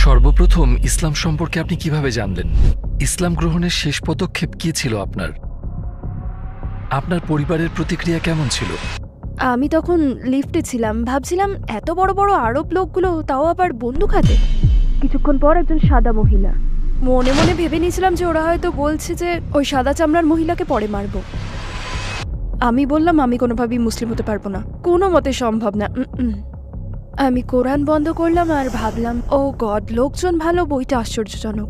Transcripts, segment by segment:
সর্বপ্রথম ইসলাম সম্পর্কে আপনি কিভাবে জানলেন? ইসলাম গ্রহণের শেষ পদক্ষেপ কি ছিল আপনার? আপনার পরিবারের প্রতিক্রিয়া কেমন ছিল? আমি তখন লিফটে ছিলাম, ভাবছিলাম এত বড় বড় আরব লোকগুলো, তাও আবার বন্দুক হাতে। কিছুক্ষণ পর একজন সাদা মহিলা। মনে মনে ভেবে নিয়েছিলাম যে ওরা হয়তো বলছে যে ওই সাদা চামড়ার মহিলাকে পরে মারবো। আমি বললাম আমি কোনোভাবেই মুসলিম হতে পারবো না, কোনো মতে সম্ভব না। আমি কোরআন বন্ধ করলাম আর ভাবলাম, ও গড, লোকজন ভালো, বইটা আশ্চর্যজনক।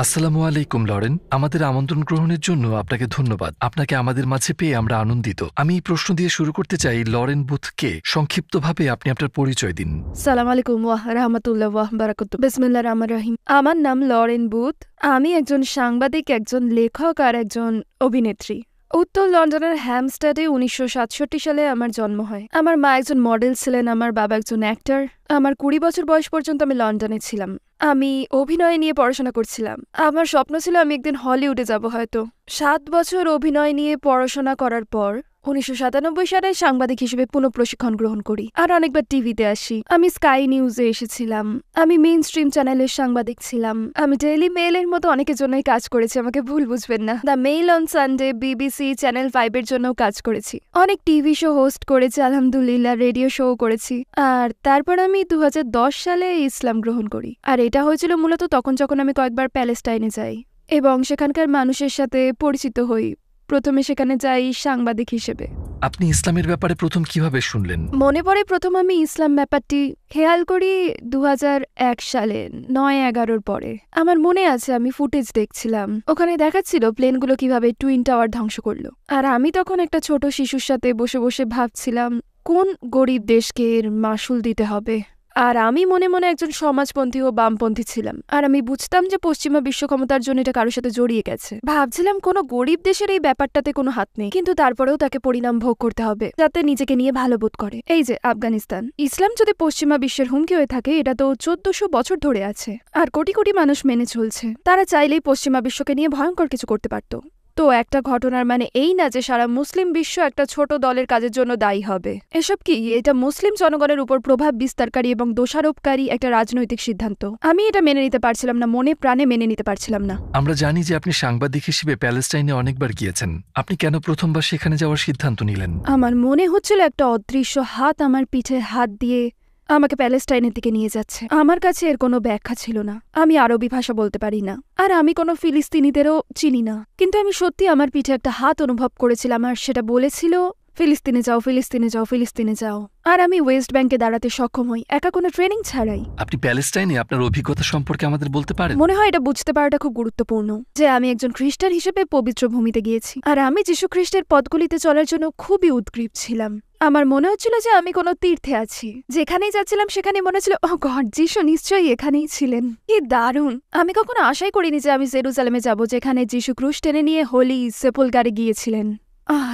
আসসালামু আলাইকুম লরেন, আমাদের আমন্ত্রণ গ্রহণের জন্য আপনাকে ধন্যবাদ। আপনাকে আমাদের মাঝে পেয়ে আমরা আনন্দিত। আমি এই প্রশ্ন দিয়ে শুরু করতে চাই, লরেন বুথকে সংক্ষিপ্তভাবে আপনি আপনার পরিচয় দিন। সালাম আলাইকুম ওয়া রাহমাতুল্লাহ ওয়া বারাকাতুহু। বিসমিল্লাহির রহমানির রহিম। আমার নাম লরেন বুথ। আমি একজন সাংবাদিক, একজন লেখক আর একজন অভিনেত্রী। উত্তর লন্ডনের হ্যামস্টেডে 1967 সালে আমার জন্ম হয়। আমার মা একজন মডেল ছিলেন, আমার বাবা একজন অ্যাক্টর। আমার 20 বছর বয়স পর্যন্ত আমি লন্ডনে ছিলাম। আমি অভিনয় নিয়ে পড়াশোনা করছিলাম। আমার স্বপ্ন ছিল আমি একদিন হলিউডে যাব হয়তো। 7 বছর অভিনয় নিয়ে পড়াশোনা করার পর 1997 সালে সাংবাদিক হিসেবে পুনঃপ্রশিক্ষণ গ্রহণ করি আর অনেকবার টিভিতে আসি। আমি স্কাই নিউজে এসেছিলাম, আমি মেইন স্ট্রিম চ্যানেলের সাংবাদিক ছিলাম, আমি ডেইলি মেইলের মতো অনেকের জন্যই কাজ করেছি, আমাকে ভুল বুঝবেন না। The mail on Sunday, BBC, channel 5 এর জন্যও কাজ করেছি। অনেক টিভি শো হোস্ট করেছি, আলহামদুলিল্লাহ, রেডিও শো করেছি। আর তারপর আমি 2010 সালে ইসলাম গ্রহণ করি। আর এটা হয়েছিল মূলত তখন যখন আমি কয়েকবার প্যালেস্টাইনে যাই এবং সেখানকার মানুষের সাথে পরিচিত হই। প্রথমে সেখানে যাই সাংবাদিক হিসেবে। আপনি ইসলামের ব্যাপারে প্রথম কিভাবে শুনলেন? মনে পড়ে প্রথম আমি ইসলাম ব্যাপারটি খেয়াল করি 2001 সালে 9/11-র পরে। আমার মনে আছে আমি ফুটেজ দেখছিলাম, ওখানে দেখাচ্ছিল প্লেনগুলো কিভাবে টুইন টাওয়ার ধ্বংস করলো। আর আমি তখন একটা ছোট শিশুর সাথে বসে বসে ভাবছিলাম কোন গরিব দেশকে এর মাসুল দিতে হবে। আর আমি মনে মনে একজন সমাজপন্থী ও বামপন্থী ছিলাম। আর আমি বুঝতাম যে পশ্চিমা বিশ্ব ক্ষমতার জন্য এটা কারোর সাথে জড়িয়ে গেছে। ভাবছিলাম কোনো গরিব দেশের এই ব্যাপারটাতে কোনো হাত নেই, কিন্তু তারপরেও তাকে পরিণাম ভোগ করতে হবে যাতে নিজেকে নিয়ে ভালো বোধ করে। এই যে আফগানিস্তান, ইসলাম যদি পশ্চিমা বিশ্বের হুমকি হয়ে থাকে, এটা তো 1400 বছর ধরে আছে আর কোটি কোটি মানুষ মেনে চলছে। তারা চাইলেই পশ্চিমা বিশ্বকে নিয়ে ভয়ঙ্কর কিছু করতে পারত। তো একটা ঘটনার মানে এই না যে সারা মুসলিম বিশ্ব একটা ছোট দলের কাজের জন্য দায়ী হবে। এসব কি, এটা মুসলিম জনগণের উপর প্রভাব বিস্তারকারী এবং দোষারোপকারী একটা রাজনৈতিক সিদ্ধান্ত। আমি এটা মেনে নিতে পারছিলাম না, মনে প্রাণে মেনে নিতে পারছিলাম না। আমরা জানি যে আপনি সাংবাদিক হিসেবে প্যালেস্টাইনে অনেকবার গিয়েছেন। আপনি কেন প্রথমবার সেখানে যাওয়ার সিদ্ধান্ত নিলেন? আমার মনে হচ্ছিল একটা অদৃশ্য হাত আমার পিঠে হাত দিয়ে আমাকে প্যালেস্টাইনের দিকে নিয়ে যাচ্ছে। আমার কাছে এর কোনো ব্যাখ্যা ছিল না। আমি আরবি ভাষা বলতে পারি না, আর আমি কোনো ফিলিস্তিনিদেরও চিনি না। কিন্তু আমি সত্যি আমার পিঠে একটা হাত অনুভব করেছিলাম, আর সেটা বলেছিল ফিলিস্তিনে যাও, ফিলিস্তিনে যাও, ফিলিস্তিনে যাও। আর আমি ওয়েস্ট ব্যাংকে দাঁড়াতে সক্ষম হই, একা কোনো ট্রেনিং ছাড়াই। আপনি প্যালেস্টাইনে আপনার অভিজ্ঞতা সম্পর্কে আমাদের বলতে পারেন? মনে হয় এটা বুঝতে পারাটা খুব গুরুত্বপূর্ণ যে আমি একজন খ্রিস্টান হিসেবে পবিত্র ভূমিতে গিয়েছি, আর আমি যীশু খ্রিস্টের পথগুলিতে চলার জন্য খুবই উদ্গ্রীব ছিলাম। আমার মনে হচ্ছিল যে আমি কোনো তীর্থে আছি। যেখানেই যাচ্ছিলাম সেখানে মনে হচ্ছিল, ও গড, যীশু নিশ্চয়ই এখানেই ছিলেন। কি দারুণ! আমি কখনো আশাই করিনি যে আমি জেরুজালেমে যাব, যেখানে যীশু ক্রুশ টেনে নিয়ে হোলি সেপুলকারে গিয়েছিলেন।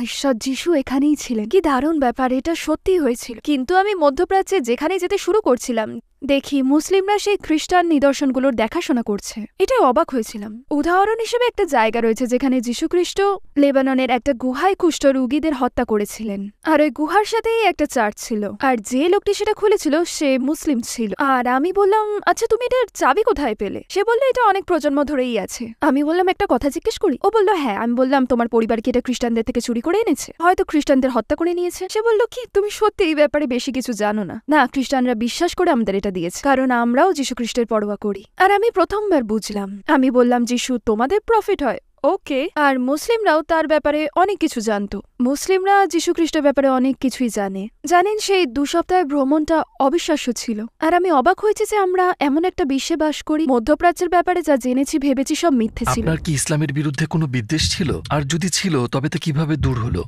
ঈশ্বর, যীশু এখানেই ছিলেন। কি দারুণ ব্যাপার, এটা সত্যি হয়েছিল। কিন্তু আমি মধ্যপ্রাচ্যে যেখানে যেতে শুরু করছিলাম, দেখি মুসলিমরা সেই খ্রিস্টান নিদর্শনগুলোর দেখাশোনা করছে। এটাই অবাক হয়েছিলাম। উদাহরণ হিসেবে একটা জায়গা রয়েছে যেখানে যীশুখ্রিস্ট লেবাননের একটা গুহায় কুষ্ঠ রোগীদের হত্যা করেছিলেন, আর ওই গুহার সাথেই একটা চার্চ ছিল, আর যে লোকটি সেটা খুলেছিল সে মুসলিম ছিল। আর আমি বললাম, আচ্ছা তুমি এটার চাবি কোথায় পেলে? সে বলল, এটা অনেক প্রজন্ম ধরেই আছে। আমি বললাম, একটা কথা জিজ্ঞেস করি? ও বলল, হ্যাঁ। আমি বললাম, তোমার পরিবার কি এটা খ্রিস্টানদের থেকে চুরি করে এনেছে? হয়তো খ্রিস্টানদের হত্যা করে নিয়েছে। সে বলল, কি তুমি সত্যি এই ব্যাপারে বেশি কিছু জানো না? না, খ্রিস্টানরা বিশ্বাস করে আমাদের এটা দিয়েছে, কারণ আমরাও যীশুখ্রিস্টের পরোয়া করি। আর আমি প্রথমবার বুঝলাম। আমি বললাম, যীশু তোমাদের প্রফেট হয়? ওকে। আর মুসলিমরাও তার ব্যাপারে অনেক কিছু জানতো। মুসলিমরা যীশুখ্রিস্টের ব্যাপারে অনেক কিছুই জানেন। সেই 2 সপ্তাহের ভ্রমণটা অবিশ্বাস্য ছিল। আর আমি অবাক হয়েছি যে আমরা এমন একটা বিশ্বে বাস করি, মধ্যপ্রাচ্যের ব্যাপারে যা জেনেছি ভেবেছি সব মিথ্যে ছিল। আপনার কি ইসলামের বিরুদ্ধে কোনো বিদ্বেষ ছিল? আর যদি ছিল, তবে তা কিভাবে দূর হলো?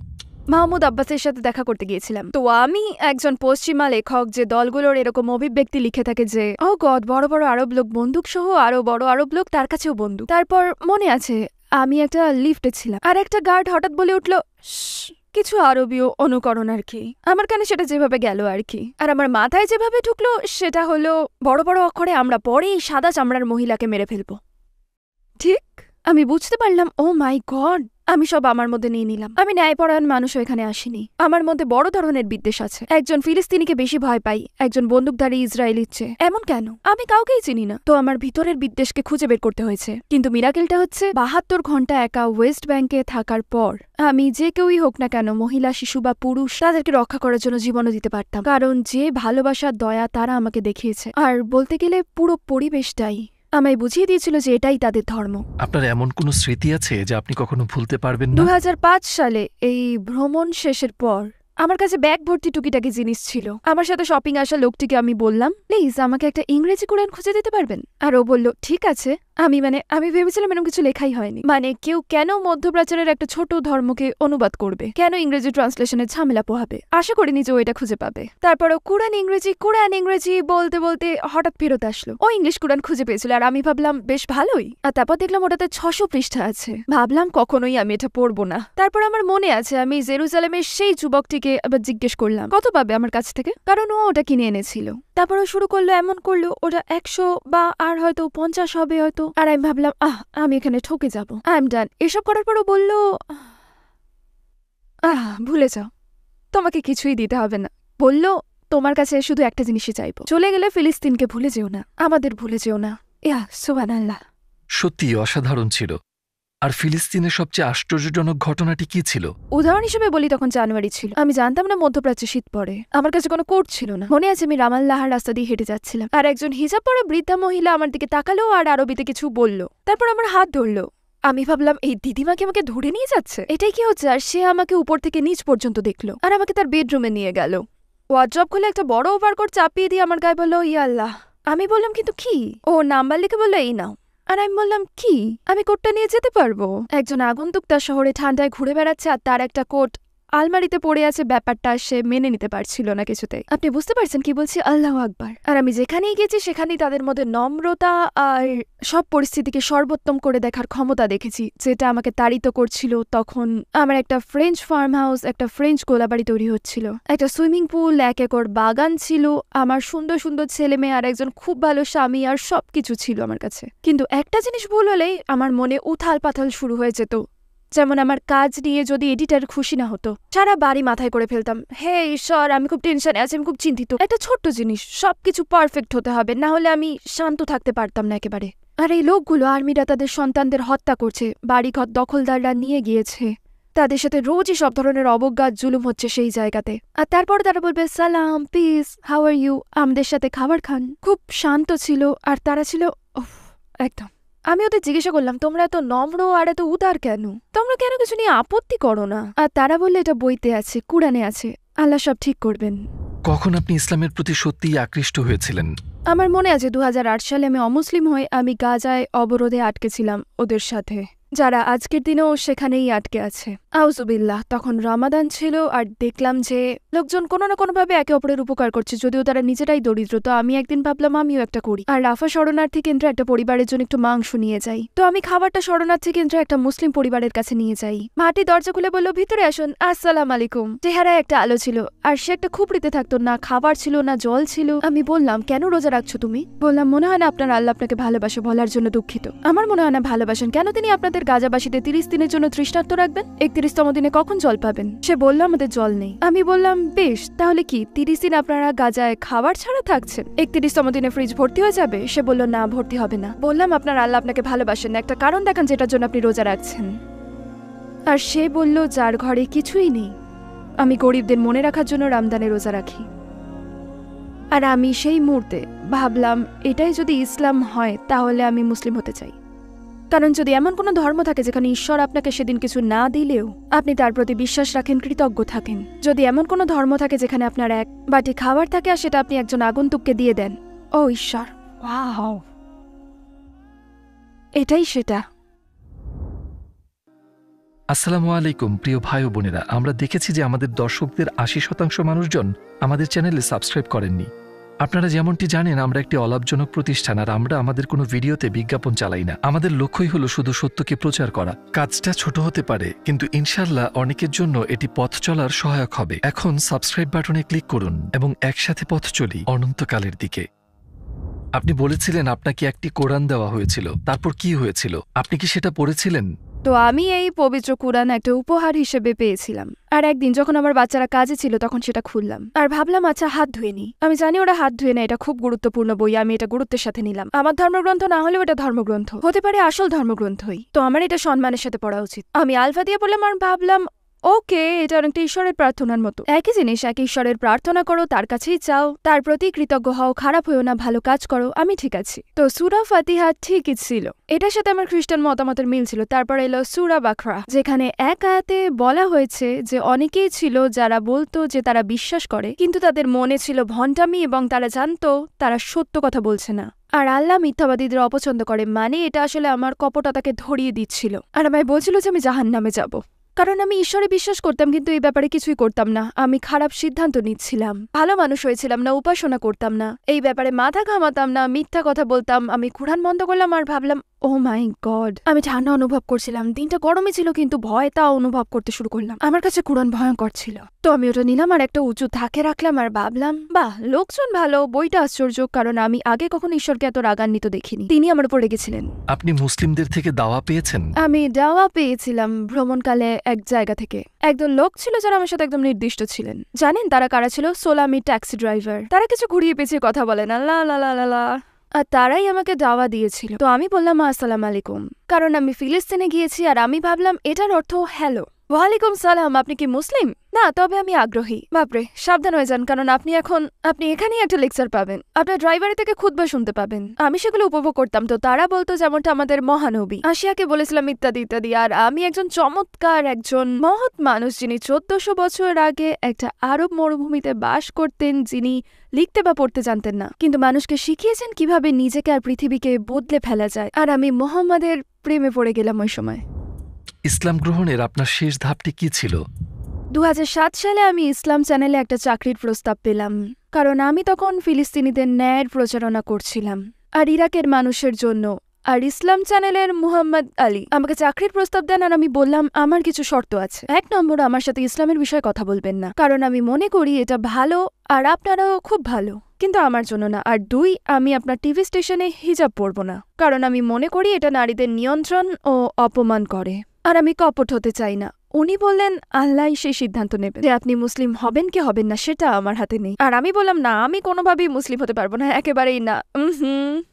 মাহমুদ আব্বাসের সাথে দেখা করতে গিয়েছিলাম। তো আমি একজন পশ্চিমা লেখক যে দলগুলোর এরকম অভিব্যক্তি লিখে থাকে যে, ও গড, বড় বড় আরব লোক বন্দুক সহ, আরো বড় আরব লোক, তার কাছেও বন্দুক। তারপর মনে আছে আমি একটা লিফটে ছিলাম, আর একটা গার্ড হঠাৎ বলে উঠল, কিছু আরবীয় অনুকরণ আর কি। আমার কানে সেটা যেভাবে গেল আর কি, আর আমার মাথায় যেভাবে ঢুকলো সেটা হলো, বড় বড় অক্ষরে আমরা পরে সাদা চামড়ার মহিলাকে মেরে ফেলবো। ঠিক আমি বুঝতে পারলাম, ও মাই গড, আমি সব আমার মধ্যে নিয়ে নিলাম। আমি ন্যায়পরায়ণ মানুষও এখানে আসিনি। আমার মধ্যে বড় ধরনের বিদ্বেষ আছে। একজন ফিলিস্তিনিকে বেশি ভয় পাই একজন বন্দুকধারী ইসরায়েলির চেয়ে। এমন কেন? আমি কাউকেই চিনি না। তো আমার ভিতরের বিদ্বেষকে খুঁজে বের করতে হয়েছে। কিন্তু মিরাকেলটা হচ্ছে 72 ঘন্টা একা ওয়েস্ট ব্যাংকে থাকার পর আমি যে কেউই হোক না কেন, মহিলা, শিশু বা পুরুষ, তাদেরকে রক্ষা করার জন্য জীবনও দিতে পারতাম। কারণ যে ভালোবাসার দয়া তারা আমাকে দেখিয়েছে, আর বলতে গেলে পুরো পরিবেশটাই আমায় বুঝিয়ে দিয়েছিল যে এটাই তাদের ধর্ম। আপনার এমন কোনো স্মৃতি আছে যা আপনি কখনো ভুলতে পারবেন না? 2005 সালে এই ভ্রমণ শেষের পর আমার কাছে ব্যাগ ভর্তি টুকিটাকি জিনিস ছিল। আমার সাথে শপিং আসা লোকটিকে আমি বললাম, প্লিজ আমাকে একটা ইংরেজি কোরআন খুঁজে দিতে পারবেন? আর ও বলল, ঠিক আছে। আমি ভেবেছিলাম এরকম কিছু লেখাই হয়নি। কেউ কেন মধ্যপ্রাচ্যের একটা ছোট ধর্মকে অনুবাদ করবে, কেন ইংরেজি ট্রান্সলেশনের ঝামেলা পোহাবে। আশা করিনি যে ও এটা খুঁজে পাবে। তারপরও কোরআন ইংরেজি বলতে বলতে হঠাৎ ফেরত আসলো। ও ইংলিশ কোরআন খুঁজে পেয়েছিল, আর আমি ভাবলাম বেশ ভালোই। আর তারপর দেখলাম ওটাতে 600 পৃষ্ঠা আছে। ভাবলাম কখনোই আমি এটা পড়বো না। তারপর আমার মনে আছে আমি জেরুজালেমের সেই যুবকটিকে আবার জিজ্ঞেস করলাম কত পাবে আমার কাছ থেকে, কারণ ও ওটা কিনে এনেছিল। তারপর ও শুরু করলো এমন করলো ওটা 100 বা আর হয়তো 50 হবে হয়তো। আর আমি ভাবলাম আমি এখানে ঠকে যাবো, আই এম ডান। এসব করার পরও বললো, ভুলে যাও, তোমাকে কিছুই দিতে হবে না। বললো, তোমার কাছে শুধু একটা জিনিসই চাইবো, চলে গেলে ফিলিস্তিনকে ভুলে যেও না, আমাদের ভুলে যেও না। সুবহানাল্লাহ। সত্যি অসাধারণ ছিল। আর ফিলিস্তিনের সবচেয়ে আশ্চর্যজনক ঘটনাটি কি ছিল? উদাহরণ হিসেবে বলি, তখন জানুয়ারি ছিল। আমি জানতাম না মধ্যপ্রাচ্যে শীত পড়ে। আমার কাছে কোনো কোট ছিল না। মনে আছে আমি রামাল্লাহার রাস্তা দিয়ে হেঁটে যাচ্ছিলাম, আর একজন হিজাব পরা বৃদ্ধা মহিলা আমার দিকে তাকালো আর আরবিতে কিছু বলল। তারপর আমার হাত ধরলো। আমি ভাবলাম এই দিদিমাকে আমাকে ধরে নিয়ে যাচ্ছে, এটাই কি হচ্ছে? আর সে আমাকে উপর থেকে নিচ পর্যন্ত দেখলো আর আমাকে তার বেডরুমে নিয়ে গেল। ওয়ার্ড্রপ খুলে একটা বড় ওভারকোট চাপিয়ে দিয়ে আমার গায়ে বললো, ইয়া আল্লাহ। আমি বললাম, কিন্তু কি? ও নাম্বার লিখে বললো, এই নাও। আর আমি বললাম, কি? আমি কোটটা নিয়ে যেতে পারবো? একজন আগন্তুক তার শহরে ঠান্ডায় ঘুরে বেড়াচ্ছে, আর তার একটা কোট আলমারিতে পড়ে আছে। ব্যাপারটা সে মেনে নিতে পারছিল না কিছুতে। আপনি বুঝতে পারছেন কি বলছি? আল্লাহু আকবার। আর আমি যেখানেই গেছি সেখানেই তাদের মধ্যে নম্রতা আর সব পরিস্থিতিকে সর্বোত্তম করে দেখার ক্ষমতা দেখেছি, যেটা আমাকে তাড়িত করছিল। তখন আমার একটা ফ্রেঞ্চ ফার্ম হাউস, একটা ফ্রেঞ্চ গোলাবাড়ি তৈরি হচ্ছিল, একটা সুইমিং পুল, 1 একর বাগান ছিল, আমার সুন্দর সুন্দর ছেলে মেয়ে, আর একজন খুব ভালো স্বামী, আর সবকিছু ছিল আমার কাছে। কিন্তু একটা জিনিস ভুল হলেই আমার মনে উথাল পাথাল শুরু হয়ে যেত। যেমন আমার কাজ নিয়ে যদি এডিটার খুশি না হতো, সারা বাড়ি মাথায় করে ফেলতাম, হে ঈশ্বর আমি খুব টেনশনে আছি, আমি খুব চিন্তিত। একটা ছোট্ট জিনিস, সবকিছু পারফেক্ট হতে হবে, না হলে আমি শান্ত থাকতে পারতাম না একেবারে। আর এই লোকগুলো, আর্মিরা তাদের সন্তানদের হত্যা করছে, বাড়িঘর দখলদাররা নিয়ে গিয়েছে, তাদের সাথে রোজই সব ধরনের অবজ্ঞা জুলুম হচ্ছে সেই জায়গাতে। আর তারপর তারা বলবে, সালাম, পিস, হাউ আর ইউ, আমাদের সাথে খাবার খান। খুব শান্ত ছিল, আর তারা ছিল একদম। আমি ওদের জিজ্ঞাসা করলাম, তোমরা এত নম্র আর এত উদার কেন? তোমরা কেন কিছু নিয়ে আপত্তি করো না? আর তারা বললে, এটা বইতে আছে, কুরআনে আছে, আল্লাহ সব ঠিক করবেন। কখন আপনি ইসলামের প্রতি সত্যিই আকৃষ্ট হয়েছিলেন? আমার মনে আছে 2008 সালে আমি অমুসলিম হয়ে আমি গাজায় অবরোধে আটকেছিলাম ওদের সাথে, যারা আজকের দিনেও সেখানেই আটকে আছে। আউযুবিল্লাহ। তখন রমাদান ছিল, আর দেখলাম যে লোকজন কোনো না কোনোভাবে একে অপরের উপকার করছে, যদিও তারা নিজেরাই দরিদ্র। তো আমি একদিন ভাবলাম আমিও একটা করি, আর রাফা শরণার্থী কেন্দ্রে একটা পরিবারের জন্য একটু মাংস নিয়ে যাই। তো আমি খাবারটা শরণার্থী কেন্দ্রে একটা মুসলিম পরিবারের কাছে নিয়ে যাই। মাটি দরজা খুলে বলল, ভিতরে আসুন, আসসালাম আলাইকুম। চেহারায় একটা আলো ছিল, আর সে একটা খুপড়িতে থাকতো, না খাবার ছিল না জল ছিল। আমি বললাম, কেন রোজা রাখছো তুমি? বললাম, মনে হয় না আপনার আল্লাহ আপনাকে ভালোবাসে, বলার জন্য দুঃখিত। আমার মনে হয় না ভালোবাসেন। কেন তিনি আপনাদের গাজাবাসীদের 30 দিনের জন্য তৃষ্ণার্ত রাখবেন? 31তম দিনে কখন জল পাবেন? সে বলল, আমাদের জল নেই। আমি বললাম, বেশ, তাহলে কি 30 দিন আপনারা গাজায় খাবার ছাড়া থাকছেন? 31তম দিনে ফ্রিজ ভর্তি হয়ে যাবে? সে বলল, না, ভর্তি হবে না। বললাম, আপনার আল্লাহ আপনাকে ভালোবাসেন, একটা কারণ দেখান যেটার জন্য আপনি রোজা রাখছেন। আর সে বলল, যার ঘরে কিছুই নেই। আমি গরিবদের মনে রাখার জন্য রমজানে রোজা রাখি। আর আমি সেই মুহূর্তে ভাবলাম, এটাই যদি ইসলাম হয় তাহলে আমি মুসলিম হতে চাই। কারণ যদি এমন কোনো ধর্ম থাকে যেখানে ঈশ্বর আপনাকে সেদিন কিছু না দিলেও আপনি তার প্রতি বিশ্বাস রাখেন, কৃতজ্ঞ থাকেন, যদি এমন কোনো ধর্ম থাকে যেখানে আপনার এক বাটি খাবার থাকে আর সেটা আপনি একজন আগন্তুককে দিয়ে দেন, ও ঈশ্বর, ওয়াও, এটাই সেটা। আসসালামু আলাইকুম প্রিয় ভাই ও বোনেরা, আমরা দেখেছি যে আমাদের দর্শকদের 80% মানুষজন আমাদের চ্যানেলে সাবস্ক্রাইব করেননি। আপনারা যেমনটি জানেন, আমরা একটি অলাভজনক প্রতিষ্ঠান, আর আমরা আমাদের কোনো ভিডিওতে বিজ্ঞাপন চালাই না। আমাদের লক্ষ্যই হলো শুধু সত্যকে প্রচার করা। কাজটা ছোট হতে পারে, কিন্তু ইনশাআল্লাহ অনেকের জন্য এটি পথ চলার সহায়ক হবে। এখন সাবস্ক্রাইব বাটনে ক্লিক করুন এবং একসাথে পথ চলি অনন্তকালের দিকে। আপনি বলেছিলেন আপনাকে একটি কোরআন দেওয়া হয়েছিল, তারপর কি হয়েছিল? আপনি কি সেটা পড়েছিলেন? তো আমি এই পবিত্র কুরআন একটা উপহার হিসেবে পেয়েছিলাম। আর একদিন যখন আমার বাচ্চারা কাজে ছিল তখন সেটা খুললাম আর ভাবলাম আচ্ছা হাত ধুয়ে নি। আমি জানি ওরা হাত ধুয়ে না, এটা খুব গুরুত্বপূর্ণ বই, আমি এটা গুরুত্বের সাথে নিলাম। আমার ধর্মগ্রন্থ না হলেও এটা ধর্মগ্রন্থ হতে পারে, আসল ধর্মগ্রন্থই, তো আমার এটা সম্মানের সাথে পড়া উচিত। আমি আলফা দিয়ে বললাম আর ভাবলাম ওকে, এটা অনেকটা ঈশ্বরের প্রার্থনার মতো। একই জিনিস, একই ঈশ্বরের প্রার্থনা করো, তার কাছেই চাও, তার প্রতি কৃতজ্ঞ হও, খারাপ হয়েও না, ভালো কাজ করো, আমি ঠিক আছি। তো সূরা ফাতিহা ঠিকই ছিল, এটার সাথে আমার খ্রিস্টান মতামতের মিল ছিল। তারপর এলো সূরা বাকরা, যেখানে এক আয়াতে বলা হয়েছে যে অনেকেই ছিল যারা বলতো যে তারা বিশ্বাস করে, কিন্তু তাদের মনে ছিল ভণ্ডামি এবং তারা জানতো তারা সত্য কথা বলছে না। আর আল্লাহ মিথ্যাবাদীদের অপছন্দ করে, মানে এটা আসলে আমার কপটতাকে ধরিয়ে দিচ্ছিল আর আমায় বলছিল যে আমি জাহান্নামে যাব, কারণ আমি ঈশ্বরে বিশ্বাস করতাম কিন্তু এই ব্যাপারে কিছুই করতাম না। আমি খারাপ সিদ্ধান্ত নিচ্ছিলাম, ভালো মানুষ হয়েছিলাম না, উপাসনা করতাম না, এই ব্যাপারে মাথা ঘামাতাম না, মিথ্যা কথা বলতাম। আমি কুরআন বন্ধ করলাম আর ভাবলাম ও মাই গড, আমি ঠান্ডা অনুভব করছিলাম, দিনটা গরমে ছিল কিন্তু ভয় তা অনুভব করতে শুরু করলাম। আমার কাছে কুরআন ভয়ঙ্কর ছিল, তো আমি ওটা নিলাম আর একটা উঁচু থাকে রাখলাম আর ভাবলাম বাহ, লোকজন ভালো, বইটা আশ্চর্য, কারণ আমি আগে কখনো ঈশ্বরকে এত রাগান্বিত দেখিনি। তিনি আমার উপর রেগেছিলেন। আপনি মুসলিমদের থেকে দাওয়া পেয়েছেন? আমি দাওয়া পেয়েছিলাম ভ্রমণকালে এক জায়গা থেকে। একজন লোক ছিল যারা আমার সাথে একদম নির্দিষ্ট ছিলেন। জানেন তারা কারা ছিল? সোলামি ট্যাক্সি ড্রাইভার। তারা কিছু ঘুরিয়ে পেঁচিয়ে কথা বলে না, লা লা লা লা লা, আর তারাই আমাকে দাওয়া দিয়েছিল। তো আমি বললাম আসসালাম আলাইকুম, কারণ আমি ফিলিস্তিনে গিয়েছি আর আমি ভাবলাম এটার অর্থ হ্যালো। ওয়ালাইকুম সালাম, আপনি কি মুসলিম? না, তবে আমি আগ্রহী। বাপরে, সাবধান হয়ে যান, কারণ আপনি এখানেই একটা লেকচার পাবেন, আপনার ড্রাইভারি থেকে খুতবা শুনতে পাবেন। আমি সেগুলো উপভোগ করতাম। তো তারা বলতো যেমনটা আমাদের মহানবী আসিয়াকে বলেছিলাম ইত্যাদি ইত্যাদি। আর আমি একজন চমৎকার, একজন মহৎ মানুষ যিনি 1400 বছর আগে একটা আরব মরুভূমিতে বাস করতেন, যিনি লিখতে বা পড়তে জানতেন না, কিন্তু মানুষকে শিখিয়েছেন কিভাবে নিজেকে আর পৃথিবীকে বদলে ফেলা যায়। আর আমি মোহাম্মদের প্রেমে পড়ে গেলাম ওই সময়। ইসলাম গ্রহণের আপনার শেষ ধাপটি কি ছিল? 2007 সালে আমি ইসলাম চ্যানেলে একটা চাকরির প্রস্তাব পেলাম, কারণ আমি তখন ফিলিস্তিনিদের ন্যায়ের প্রচারণা করছিলাম আর ইরাকের মানুষের জন্য। আর ইসলাম চ্যানেলের মুহাম্মদ আলী আমাকে চাকরির প্রস্তাব দেন আর আমি বললাম আমার কিছু শর্ত আছে। 1 নম্বর, আমার সাথে ইসলামের বিষয়ে কথা বলবেন না, কারণ আমি মনে করি এটা ভালো আর আপনারাও খুব ভালো, কিন্তু আমার জন্য না। আর 2, আমি আপনার টিভি স্টেশনে হিজাব পরব না, কারণ আমি মনে করি এটা নারীদের নিয়ন্ত্রণ ও অপমান করে, আর আমি কপট হতে চাই না। উনি বললেন আল্লাহ সেই সিদ্ধান্ত নেবেন যে আপনি মুসলিম হবেন কি হবেন না, সেটা আমার হাতে নেই। আর আমি বললাম না, আমি কোনোভাবেই মুসলিম হতে পারবো না, একেবারেই না।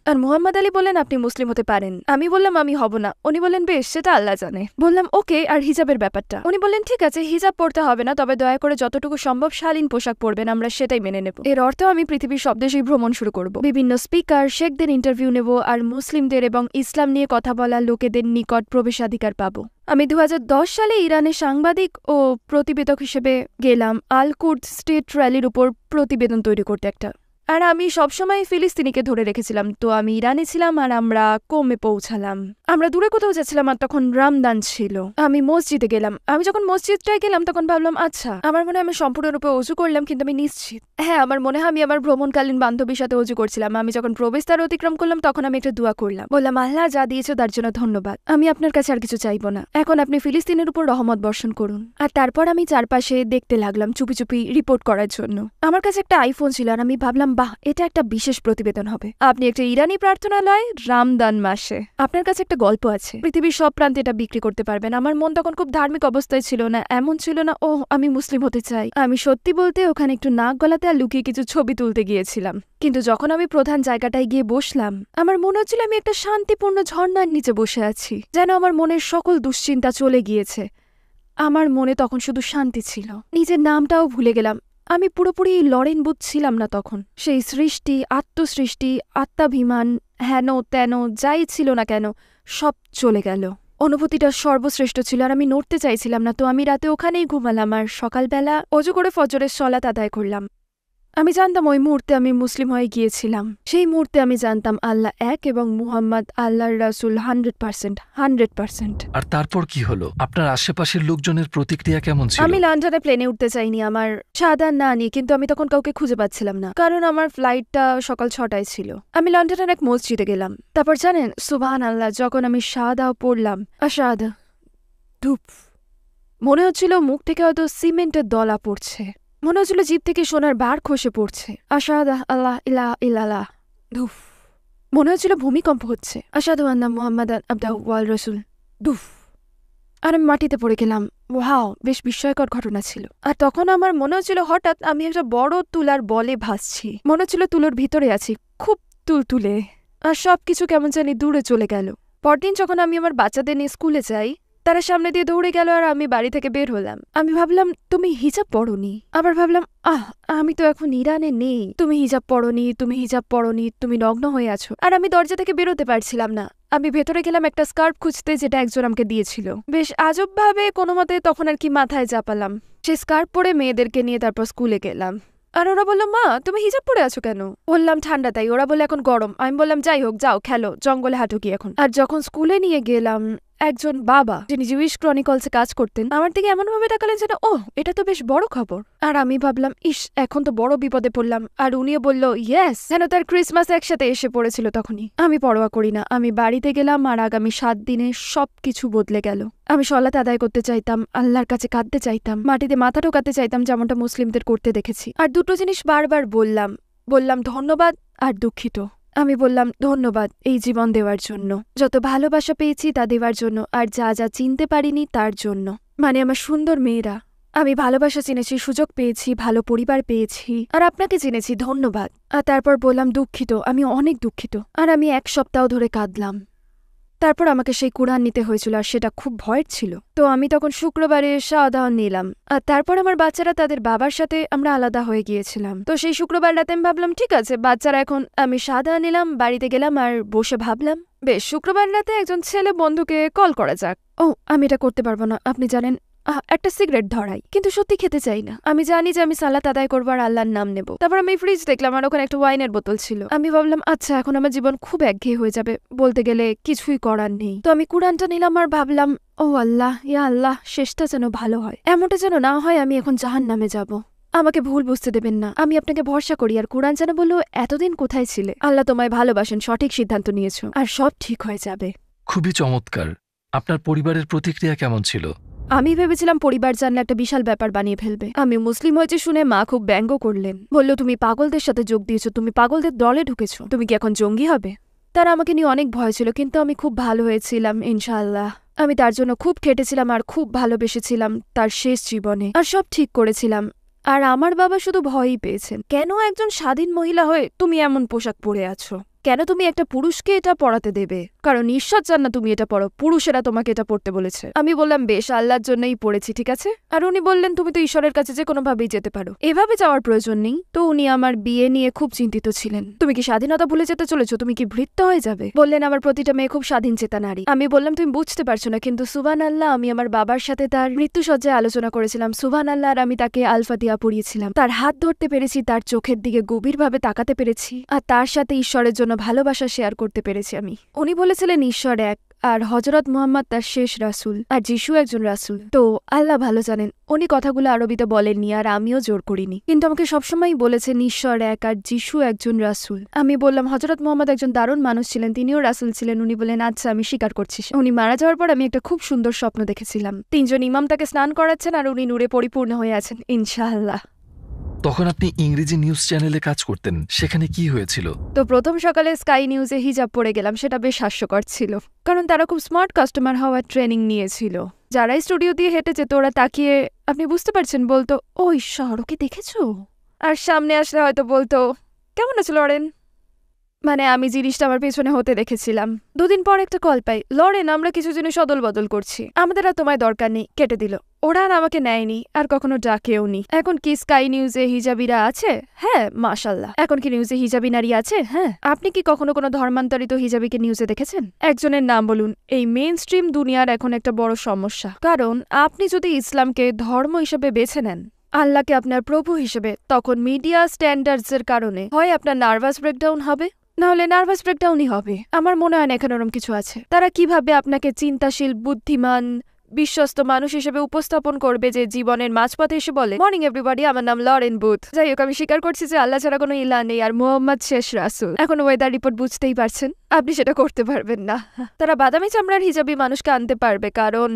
আর মুহাম্মদ আলী বললেন আপনি মুসলিম হতে পারেন। আমি বললাম আমি হব না। উনি বললেন বেশ, সেটা আল্লাহ জানে। বললাম ওকে। আর হিজাবের ব্যাপারটা? উনি বললেন ঠিক আছে, হিজাব পড়তে হবে না, তবে দয়া করে যতটুকু সম্ভব শালীন পোশাক পরবেন, আমরা সেটাই মেনে নেব। এর অর্থ আমি পৃথিবীর সব দেশেই ভ্রমণ শুরু করব, বিভিন্ন স্পিকার শেখদের ইন্টারভিউ নেব, আর মুসলিমদের এবং ইসলাম নিয়ে কথা বলা লোকেদের নিকট প্রবেশাধিকার পাবো। আমি 2010 সালে ইরানে সাংবাদিক ও প্রতিবেদক হিসেবে গেলাম আল কুদস স্টেট র্যালির উপর প্রতিবেদন তৈরি করতে একটা। আর আমি সবসময় ফিলিস্তিনিকে ধরে রেখেছিলাম। তো আমি ইরানে ছিলাম আর আমরা কোমে পৌঁছালাম। আমরা দূরে কোথাও যাচ্ছিলাম আর তখন রামদান ছিল। আমি মসজিদে গেলাম। আমি যখন মসজিদটায় গেলাম তখন ভাবলাম আচ্ছা, আমার মনে হয় আমি সম্পূর্ণরূপে অজু করলাম, কিন্তু আমি নিশ্চিত, হ্যাঁ আমার মনে হয় আমি আমার ভ্রমণকালীন বান্ধবীর সাথে অজু করছিলাম। আমি যখন প্রবেশদ্বার অতিক্রম করলাম তখন আমি একটা দোয়া করলাম, বললাম আল্লাহ যা দিয়েছো তার জন্য ধন্যবাদ, আমি আপনার কাছে আর কিছু চাইবো না, এখন আপনি ফিলিস্তিনের উপর রহমত বর্ষণ করুন। আর তারপর আমি চারপাশে দেখতে লাগলাম চুপি চুপি রিপোর্ট করার জন্য। আমার কাছে একটা আইফোন ছিল আর আমি ভাবলাম বাহ, এটা একটা বিশেষ প্রতিবেদন হবে। আপনি একটা ইরানি প্রার্থনালয় রামদান মাসে, আপনার কাছে একটা গল্প আছে, পৃথিবীর সব প্রান্তে এটা বিক্রি করতে পারবেন। আমার মন তখন খুব ধার্মিক অবস্থায় ছিল না, এমন ছিল না ও আমি মুসলিম হতে চাই। আমি সত্যি বলতে ওখানে একটু নাক গলাতে আর লুকিয়ে কিছু ছবি তুলতে গিয়েছিলাম। কিন্তু যখন আমি প্রধান জায়গাটায় গিয়ে বসলাম, আমার মনে হচ্ছিল আমি একটা শান্তিপূর্ণ ঝর্ণার নিচে বসে আছি, যেন আমার মনের সকল দুশ্চিন্তা চলে গিয়েছে। আমার মনে তখন শুধু শান্তি ছিল। নিজের নামটাও ভুলে গেলাম। আমি পুরোপুরি লরেন বুথ ছিলাম না তখন। সেই সৃষ্টি, আত্মসৃষ্টি, আত্মাভিমান, হেন তেন যাই ছিল না কেন, সব চলে গেল। অনুভূতিটা সর্বশ্রেষ্ঠ ছিল আর আমি নড়তে চাইছিলাম না। তো আমি রাতে ওখানেই ঘুমালাম আর সকালবেলা অজু করে ফজরের সলাত আদায় করলাম। আমি জানতাম ওই মুহূর্তে আমি মুসলিম হয়ে গিয়েছিলাম। সেই মুহূর্তে আমি জানতাম আল্লাহ এক এবং মুহাম্মদ আল্লাহর রাসূল 100%। আর তারপর কি হলো? আপনার আশেপাশের লোকজনের প্রতিক্রিয়া কেমন ছিল? আমি লন্ডনে প্লেনে উঠতে চাইনি আমার সাদা না নিয়ে, কিন্তু আমি তখন কাউকে খুঁজে পাচ্ছিলাম না, কারণ আমার ফ্লাইটটা সকাল 6টায় ছিল। আমি লন্ডনের এক মসজিদে গেলাম। তারপর জানেন সুবহানাল্লাহ, যখন আমি শাহাদা পড়লাম, আশহাদু, ধূপ, মনে হচ্ছিল মুখ থেকে হয়তো সিমেন্টের দলা পড়ছে, মনে হচ্ছিল জিভ থেকে সোনার বার খসে পড়ছে। আশহাদু আল্লাহ ইলাহা ইল্লাল্লাহ, ধূপ, মনে হচ্ছিল ভূমিকম্প হচ্ছে। আশহাদু আন্না মুহাম্মাদান আবদুহু ওয়া রাসূলুহু, ধূপ, আর আমি মাটিতে পড়ে গেলাম। ওয়াও, বেশ বিস্ময়কর ঘটনা ছিল। আর তখন আমার মনে হচ্ছিল হঠাৎ আমি একটা বড় তুলার বলে ভাসছি। মনে হচ্ছিল তুলোর ভিতরে আছি, খুব তুলতুলে। আর সবকিছু কেমন জানি দূরে চলে গেল। পরদিন যখন আমি আমার বাচ্চাদের নিয়ে স্কুলে যাই, তারা সামনে দিয়ে দৌড়ে গেল আর আমি বাড়ি থেকে বের হলাম। আমি ভাবলাম তুমি হিজাব পরোনি। আবার ভাবলাম আমি তো এখন ইরানে নেই। তুমি হিজাব পরোনি, তুমি হিজাব পরোনি, তুমি নগ্ন হয়ে আছো। আর আমি দরজা থেকে বেরোতে পারছিলাম না। আমি ভেতরে গেলাম একটা স্কার্ফ খুঁজতে, যেটা একজন আমাকে দিয়েছিল। বেশ আজব ভাবে কোনো মতে তখন আর কি মাথায় চাপালাম। সেই স্কার্ফ পরে মেয়েদেরকে নিয়ে তারপর স্কুলে গেলাম। আর ওরা বললো, মা তুমি হিজাব পরে আছো কেন? বললাম ঠান্ডা তাই। ওরা বলে এখন গরম। আমি বললাম যাই হোক, যাও খেলো, জঙ্গলে হাঁটো কি এখন। আর যখন স্কুলে নিয়ে গেলাম, একজন বাবা যিনি জুইশ ক্রনিকলসে কাজ করতেন আমার দিকে এমন ভাবে তাকালেন যেন এটা তো বেশ বড় খবর। আর আমি ভাবলাম ইস, এখন তো বড় বিপদে পড়লাম। আর উনিও বলল ইয়েস, যেন তার ক্রিসমাস একসাথে এসে পড়েছিল তখনই। আমি পরোয়া করি না, আমি বাড়িতে গেলাম। আর আগামী 7 দিনে সবকিছু বদলে গেল। আমি সলাত আদায় করতে চাইতাম, আল্লাহর কাছে কাঁদতে চাইতাম, মাটিতে মাথা ঢোকাতে চাইতাম, যেমনটা মুসলিমদের করতে দেখেছি। আর দুটো জিনিস বারবার বললাম ধন্যবাদ আর দুঃখিত। আমি বললাম ধন্যবাদ এই জীবন দেওয়ার জন্য, যত ভালোবাসা পেয়েছি তা দেওয়ার জন্য, আর যা যা চিনতে পারিনি তার জন্য। মানে আমার সুন্দর মেয়েরা, আমি ভালোবাসা চিনেছি, সুযোগ পেয়েছি, ভালো পরিবার পেয়েছি, আর আপনাকে চিনেছি, ধন্যবাদ। আর তারপর বললাম দুঃখিত, আমি অনেক দুঃখিত। আর আমি 1 সপ্তাহ ধরে কাঁদলাম। তারপর আমাকে সেই কুরআন নিতে হয়েছিল, আর সেটা খুব ভয়ের ছিল। তো আমি তখন শুক্রবারে শাহাদাত নিলাম। আর তারপর আমার বাচ্চারা তাদের বাবার সাথে আমরা আলাদা হয়ে গিয়েছিলাম। তো সেই শুক্রবার রাতে আমি ভাবলাম ঠিক আছে বাচ্চারা এখন, আমি শাহাদাত নিলাম, বাড়িতে গেলাম আর বসে ভাবলাম বেশ শুক্রবার রাতে একজন ছেলে বন্ধুকে কল করা যাক। আমি এটা করতে পারবো না, আপনি জানেন, একটা সিগারেট ধরাই, কিন্তু সত্যি খেতে চাই না। আমি জানি যে আমি সালাত আদায় করবো আর আল্লাহর নাম নেব। তারপর আমি ফ্রিজ দেখলাম আর ওখানে একটা ওয়াইনের বোতল ছিল। আমি ভাবলাম আচ্ছা এখন আমার জীবন খুব একঘেয়ে হয়ে যাবে, বলতে গেলে কিছুই করার নেই। তো আমি কুরআনটা নিলাম আর ভাবলাম ও আল্লাহ, ইয়া আল্লাহ, শেষটা যেন ভালো হয়, এমনটা যেন না হয় আমি এখন জাহান্নামে যাব। আমাকে ভুল বুঝতে দেবেন না, আমি আপনাকে ভরসা করি। আর কুরআন যেন বলল এতদিন কোথায় ছিলে, আল্লাহ তোমায় ভালোবাসেন, সঠিক সিদ্ধান্ত নিয়েছো, আর সব ঠিক হয়ে যাবে। খুবই চমৎকার। আপনার পরিবারের প্রতিক্রিয়া কেমন ছিল? আমি ভেবেছিলাম পরিবার জানলে একটা বিশাল ব্যাপার বানিয়ে ফেলবে। আমি মুসলিম হয়েছে শুনে মা খুব ব্যঙ্গ করলেন, বলল তুমি পাগলদের সাথে যোগ দিয়েছো, তুমি পাগলদের দলে ঢুকেছো, তুমি কি এখন জঙ্গি হবে? তারা আমাকে নিয়ে অনেক ভয় ছিল, কিন্তু আমি খুব ভালো হয়েছিলাম ইনশাআল্লাহ। আমি তার জন্য খুব খেটেছিলাম আর খুব ভালোবেসেছিলাম তার শেষ জীবনে, আর সব ঠিক করেছিলাম। আর আমার বাবা শুধু ভয়ই পেয়েছেন, কেন একজন স্বাধীন মহিলা হয়ে তুমি এমন পোশাক পরে আছো, কেন তুমি একটা পুরুষকে এটা পড়াতে দেবে? কারণ ঈশ্বর চান না তুমি এটা পড়ো, পুরুষেরা তোমাকে এটা পড়তে বলেছে। আমি বললাম বেশ, আল্লাহর জন্যই পড়েছি, ঠিক আছে। আর উনি বললেন তুমি তো ঈশ্বরের কাছে যে কোনোভাবেই যেতে পারো, এভাবে যাওয়ার প্রয়োজন নেই। তো উনি আমার বিয়ে নিয়ে খুব চিন্তিত ছিলেন। তুমি কি স্বাধীনতা ভুলে যেতে চলেছো, তুমি কি ভৃত্য হয়ে যাবে? বললেন আমার প্রতিটা মেয়ে খুব স্বাধীন চেতা নারী। আমি বললাম তুমি বুঝতে পারছো না, কিন্তু সুবহানাল্লাহ, আমি আমার বাবার সাথে তার মৃত্যুসজ্জায় আলোচনা করেছিলাম। সুবহানাল্লাহ, আর আমি তাকে আল ফাতিহা পড়িয়েছিলাম, তার হাত ধরতে পেরেছি, তার চোখের দিকে গভীরভাবে তাকাতে পেরেছি, আর তার সাথে ঈশ্বরের জন্য ভালোবাসা শেয়ার করতে পেরেছি আমি। উনি বলেছিলেন ঈশ্বর এক, আর হযরত মুহাম্মদ তার শেষ রাসূল, আর যিশু একজন রাসূল। তো আল্লাহ ভালো জানেন উনি কথাগুলো আরবিতে বলেননি, আর আমিও জোর করিনি, কিন্তু আমাকে সবসময় বলেছেন ঈশ্বর এক আর যিশু একজন রাসূল। আমি বললাম হযরত মুহাম্মদ একজন দারুণ মানুষ ছিলেন, তিনিও রাসূল ছিলেন। উনি বলেন আচ্ছা আমি স্বীকার করছি। উনি মারা যাওয়ার পর আমি একটা খুব সুন্দর স্বপ্ন দেখেছিলাম, 3 জন ইমাম তাকে স্নান করাচ্ছেন আর উনি নূরে পরিপূর্ণ হয়ে আছেন ইনশাআল্লাহ। তখন আপনি ইংরেজি নিউজ চ্যানেলে কাজ করতেন, সেখানে কি হয়েছিল? তো প্রথম সকালে স্কাই নিউজে হিজাব পরে গেলাম, সেটা বেশ হাস্যকর ছিল, কারণ তারা খুব স্মার্ট কাস্টমার হওয়ার ট্রেনিং নিয়েছিল। যারা স্টুডিও দিয়ে হেঁটে যেত ওরা তাকিয়ে, আপনি বুঝতে পারছেন, বলতো ও ঈশ্বর, ওকে দেখেছো? আর সামনে আসলে হয়তো বলতো কেমন আছে লরেন। মানে আমি জিনিসটা আমার পেছনে হতে দেখেছিলাম। 2 দিন পর একটা কল পাই, লরেন আমরা কিছু জিনিস অদল বদল করছি, আমাদের আর তোমায় দরকার নেই, কেটে দিল। ওরা আর আমাকে নেয়নি, আর কখনো ডাকেও নি। এখন কি স্কাই নিউজে হিজাবিরা আছে? হ্যাঁ মাশাল্লাহ। এখন কি নিউজে হিজাবি নারী আছে? হ্যাঁ। আপনি কি কখনো কোনো ধর্মান্তরিত হিজাবিকে নিউজে দেখেছেন? একজনের নাম বলুন। এই মেইন স্ট্রিম দুনিয়ার এখন একটা বড় সমস্যা, কারণ আপনি যদি ইসলামকে ধর্ম হিসেবে বেছে নেন, আল্লাহকে আপনার প্রভু হিসেবে, তখন মিডিয়া স্ট্যান্ডার্ডসের কারণে হয় আপনার নার্ভাস ব্রেকডাউন হবে, নাহলে নার্ভাস ব্রেকডাউনই হবে। আমার মনে হয় না এখানে ওরম কিছু আছে। তারা কিভাবে আপনাকে চিন্তাশীল, বুদ্ধিমান, বিশ্বস্ত মানুষ হিসেবে উপস্থাপন করবে যে জীবনের মাঝপথে এসে বলে মর্নিং এভরিবডি, আমার নাম লরেন বুথ। যাই হোক, আমি স্বীকার করছি যে আল্লাহ ছাড়া কোনো ইলা নেই আর মুহাম্মদ শেষ রাসূল। এখন ওয়েদার রিপোর্ট বুঝতেই পারছেন, আপনি সেটা করতে পারবেন না। তারা বাদামি চামড়ার হিজাবি মানুষকে আনতে পারবে, কারণ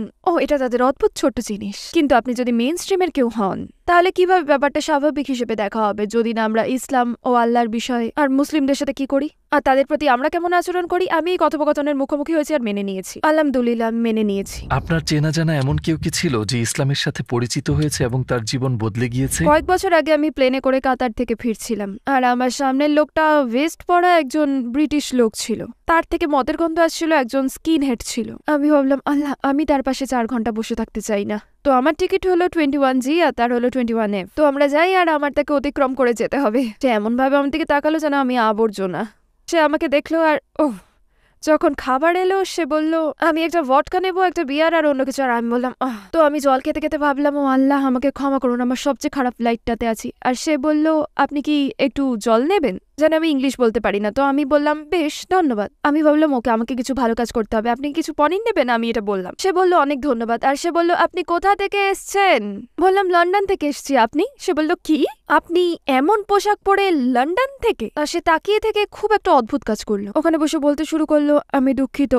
এটা তাদের অদ্ভুত ছোট্ট জিনিস। কিন্তু আপনি যদি মেইন স্ট্রিমের কেউ হন, তাহলে কিভাবে ব্যাপারটা স্বাভাবিক হিসেবে দেখা হবে যদি না আমরা ইসলাম ও আল্লাহর বিষয়ে আর মুসলিমদের সাথে কি করি আর তাদের প্রতি আমরা কেমন আচরণ করি? আমি এই কথোপকথনের মুখোমুখি হয়েছি আর মেনে নিয়েছি, আলহামদুলিল্লাহ মেনে নিয়েছি। আপনার চেনা জানা এমন কেউ কি ছিল যে ইসলামের সাথে পরিচিত হয়েছে এবং তার জীবন বদলে গিয়েছে? কয়েক বছর আগে আমি প্লেনে করে কাতার থেকে ফিরছিলাম, আর আমার সামনের লোকটা ভেস্ট পরা একজন ব্রিটিশ লোক ছিল। তার থেকে মদের গন্ধ আসছিল, একজন স্কিন হেড ছিল। আমি ভাবলাম, আল্লাহ, আমি তার পাশে 4 ঘন্টা বসে থাকতে চাই না। তো আমার টিকিট হলো 21G আর তার হলো 21F। তো আমরা যাই আর আমার তাকে অতিক্রম করে যেতে হবে। সে এমন ভাবে আমার দিকে তাকালো যেন আমি আবর্জনা। সে আমাকে দেখলো আর যখন খাবার এলো সে বলল, আমি একটা ভডকা নেবো, একটা বিয়ার আর অন্য কিছু। আর আমি বললাম তো আমি জল খেতে খেতে ভাবলাম, ও আল্লাহ আমাকে ক্ষমা করুন, আমার সবচেয়ে খারাপ ফ্লাইটটাতে আছি। আর সে বলল, আপনি কি একটু জল নেবেন? জানি আমি ইংলিশ বলতে পারি না, তো আমি বললাম বেশ ধন্যবাদ। আমি ভাবলাম ওকে আমাকে কিছু ভালো কাজ করতে হবে, আপনি কিছু পনির নেবেন? আমি এটা বললাম। সে বলল অনেক ধন্যবাদ। আর সে বলল, আপনি কোথা থেকে এসছেন? বললাম লন্ডন থেকে এসছি। আপনি? সে বলল, কি আপনি এমন পোশাক পরে লন্ডন থেকে? আর সে তাকিয়ে থেকে খুব একটা অদ্ভুত কাজ করলো, ওখানে বসে বলতে শুরু করলো, আমি দুঃখিত,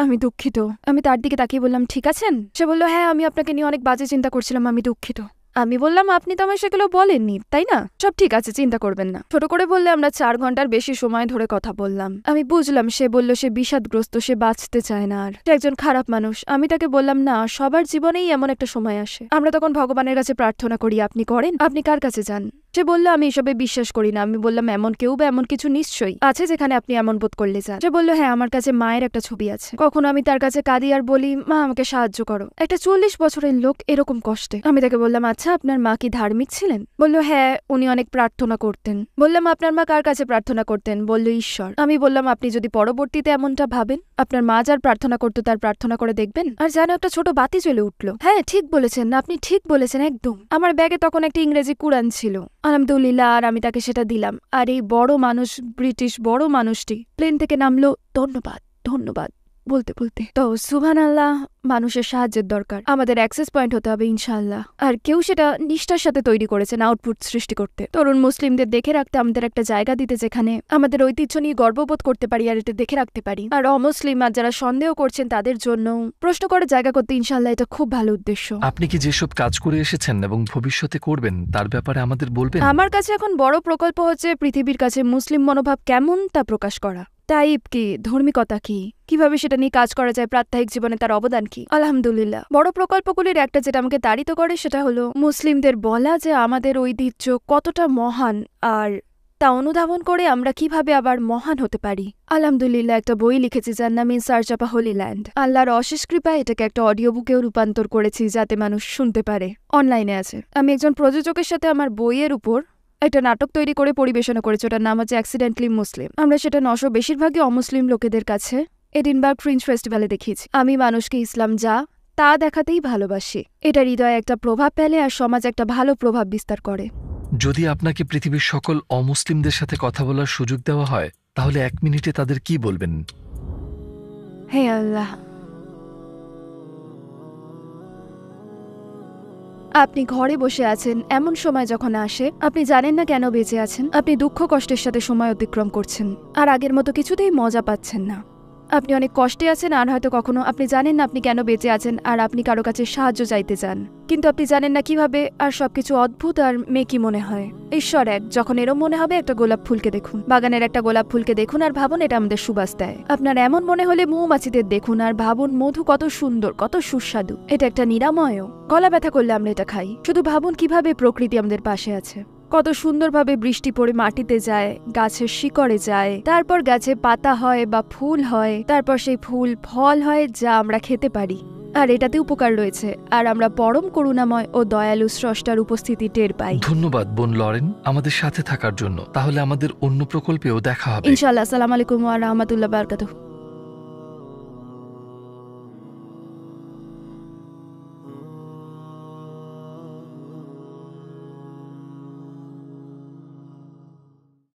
আমি দুঃখিত। আমি তার দিকে তাকিয়ে বললাম, ঠিক আছেন? সে বলল, হ্যাঁ, আমি আপনাকে নিয়ে অনেক বাজে চিন্তা করছিলাম, আমি দুঃখিত। আমি বললাম, আপনি তো আমায় সেগুলো বলেননি, তাই না? সব ঠিক আছে, চিন্তা করবেন না। ছোট করে বললে আমরা 4 ঘন্টার বেশি সময় ধরে কথা বললাম। আমি বুঝলাম সে বলল সে বিষাদগ্রস্ত, সে বাঁচতে চায় না আর, সে একজন খারাপ মানুষ। আমি তাকে বললাম, না, সবার জীবনেই এমন একটা সময় আসে, আমরা তখন ভগবানের কাছে প্রার্থনা করি। আপনি করেন? আপনি কার কাছে যান? সে বলল, আমি এসবে বিশ্বাস করি না। আমি বললাম, এমন কেউ বা এমন কিছু নিশ্চয়ই আছে যেখানে আপনি এমন বোধ করলে যান। সে বলল, হ্যাঁ, আমার কাছে মায়ের একটা ছবি আছে। কখনো আমি তার কাছে কাঁদি আর বলি, মা আমাকে সাহায্য করো। একটা 40 বছরের লোক এরকম কষ্টে। আমি তাকে বললাম, আচ্ছা, আপনার মা কি ধার্মিক ছিলেন? বলল, হ্যাঁ, উনি অনেক প্রার্থনা করতেন। বললাম, আপনার মা কার কাছে প্রার্থনা করতেন? বলল, ঈশ্বর। আমি বললাম, আপনি যদি পরবর্তীতে এমনটা ভাবেন, আপনার মা যার প্রার্থনা করতো তার প্রার্থনা করে দেখবেন। আর যেন একটা ছোট বাতি জ্বলে উঠলো। হ্যাঁ, ঠিক বলেছেন, আপনি ঠিক বলেছেন একদম। আমার ব্যাগে তখন একটা ইংরেজি কুরআন ছিল, আলহামদুলিল্লাহ। আর আমি তাকে সেটা দিলাম। আর এই বড় মানুষ, ব্রিটিশ বড় মানুষটি প্লেন থেকে নামলো, ধন্যবাদ ধন্যবাদ বলতে বলতে। তো সুবহানাল্লাহ, মানুষের সাহায্যের দরকার, আমাদের অ্যাক্সেস পয়েন্ট হতে হবে ইনশাআল্লাহ। আর কেউ সেটা নিষ্ঠার সাথে তৈরি করেছেন আউটপুট সৃষ্টি করতে, তরুণ মুসলিমদের দেখে রাখতে, আমাদের একটা জায়গা দিতে যেখানে আমাদের ঐতিহ্য নিয়ে গর্ববোধ করতে পারি আর এটা দেখে রাখতে পারি। আর অমুসলিম আর যারা সন্দেহ করছেন তাদের জন্য প্রশ্ন করার জায়গা করতে ইনশাআল্লাহ, এটা খুব ভালো উদ্দেশ্য। আপনি কি যেসব কাজ করে এসেছেন এবং ভবিষ্যতে করবেন তার ব্যাপারে আমাদের বলবেন? আমার কাছে এখন বড় প্রকল্প হচ্ছে পৃথিবীর কাছে মুসলিম মনোভাব কেমন তা প্রকাশ করা। টাইপ কি, ধার্মিকতা কি, কিভাবে সেটা নিয়ে কাজ করা যায়, প্রাত্যহিক জীবনে তার অবদান কি। আলহামদুলিল্লাহ, বড় প্রকল্পগুলির একটা যেটা আমাকে তাড়িত করে সেটা হলো মুসলিমদের বলা যে আমাদের ঐতিহ্য কতটা মহান, আর তা অনুধাবন করে আমরা কিভাবে আবার মহান হতে পারি। আলহামদুলিল্লাহ, একটা বই লিখেছি যার নাম in search of a Holi land. আল্লাহর অশেষ কৃপায় এটাকে একটা অডিও বুকেও রূপান্তর করেছি যাতে মানুষ শুনতে পারে। অনলাইনে আছে। আমি একজন প্রযোজকের সাথে আমার বইয়ের উপর একটা নাটক তৈরি করে পরিবেশনা করেছে, ওটার নাম হচ্ছে অ্যাক্সিডেন্টলি মুসলিম। আমরা সেটা 900 বেশিরভাগই অমুসলিম লোকেদের কাছে এডিনবার্গ ফ্রিঞ্জ ফেস্টিভ্যালে দেখিয়েছি। আমি মানুষকে ইসলাম যা তা দেখাতেই ভালোবাসি। এটা হৃদয়ে একটা প্রভাব ফেলে আর সমাজ একটা ভালো প্রভাব বিস্তার করে। যদি আপনাকে পৃথিবীর সকল অমুসলিমদের সাথে কথা বলার সুযোগ দেওয়া হয় তাহলে 1 মিনিটে তাদের কি বলবেন? হে আল্লাহ, আপনি ঘরে বসে আছেন এমন সময় যখন আসে, আপনি জানেন না কেন বেঁচে আছেন, আপনি দুঃখ কষ্টের সাথে সময় অতিক্রম করছেন আর আগের মতো কিছুতেই মজা পাচ্ছেন না। আপনি অনেক কষ্টে আছেন আর হয়তো কখনো আপনি জানেন না আপনি কেন বেঁচে আছেন আর আপনি কারো কাছে সাহায্য চাইতে চান, কিন্তু আপনি জানেন না কিভাবে, আর সবকিছু অদ্ভুত আর মেকি মনে হয়। ঈশ্বর এক, যখন এরম মনে হবে একটা গোলাপ ফুলকে দেখুন, বাগানের একটা গোলাপ ফুলকে দেখুন আর ভাবুন এটা আমাদের সুবাস দেয়। আপনার এমন মনে হলে মৌমাছিদের দেখুন আর ভাবুন মধু কত সুন্দর, কত সুস্বাদু, এটা একটা নিরাময়ও। গলা ব্যথা করলে আমরা এটা খাই। শুধু ভাবুন কিভাবে প্রকৃতি আমাদের পাশে আছে, কত সুন্দরভাবে বৃষ্টি পড়ে মাটিতে যায়, গাছের শিকড়ে যায়, তারপর গাছে পাতা হয় বা ফুল হয়, তারপর সেই ফুল ফল হয় যা আমরা খেতে পারি। আর এটাতে উপকার রয়েছে আর আমরা পরম করুণাময় ও দয়ালু স্রষ্টার উপস্থিতি টের পাই। ধন্যবাদ বোন লরেন আমাদের সাথে থাকার জন্য। তাহলে আমাদের অন্য প্রকল্পেও দেখা হবে ইনশাআল্লাহ। আসসালামু আলাইকুম ওয়া রাহমাতুল্লাহি ওয়া বারাকাতুহু।